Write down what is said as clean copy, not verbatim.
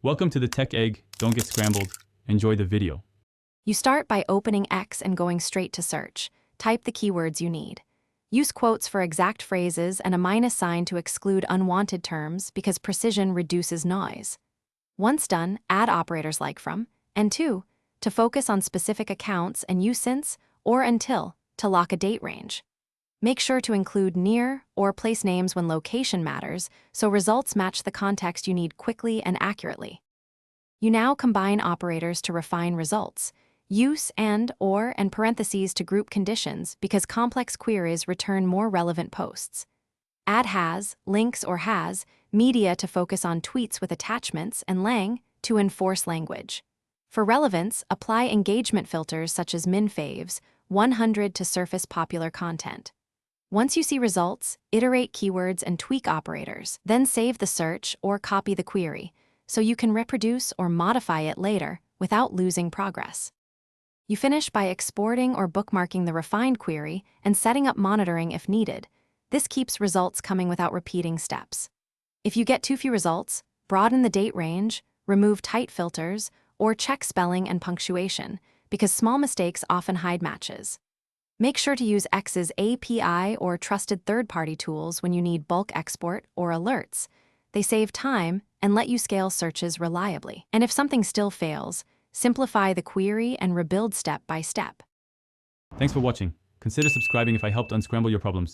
Welcome to the Tech Egg. Don't get scrambled. Enjoy the video. You start by opening X and going straight to search. Type the keywords you need. Use quotes for exact phrases and a minus sign to exclude unwanted terms because precision reduces noise. Once done, add operators like from and to focus on specific accounts and use since or until to lock a date range. Make sure to include near or place names when location matters so results match the context you need quickly and accurately. You now combine operators to refine results. Use and, or, and parentheses to group conditions because complex queries return more relevant posts. Add has, links or has, media to focus on tweets with attachments and lang to enforce language. For relevance, apply engagement filters such as min faves, 100 to surface popular content. Once you see results, iterate keywords and tweak operators, then save the search or copy the query so you can reproduce or modify it later without losing progress. You finish by exporting or bookmarking the refined query and setting up monitoring if needed. This keeps results coming without repeating steps. If you get too few results, broaden the date range, remove tight filters, or check spelling and punctuation, because small mistakes often hide matches. Make sure to use X's API or trusted third-party tools when you need bulk export or alerts. They save time and let you scale searches reliably. And if something still fails, simplify the query and rebuild step by step. Thanks for watching. Consider subscribing if I helped unscramble your problems.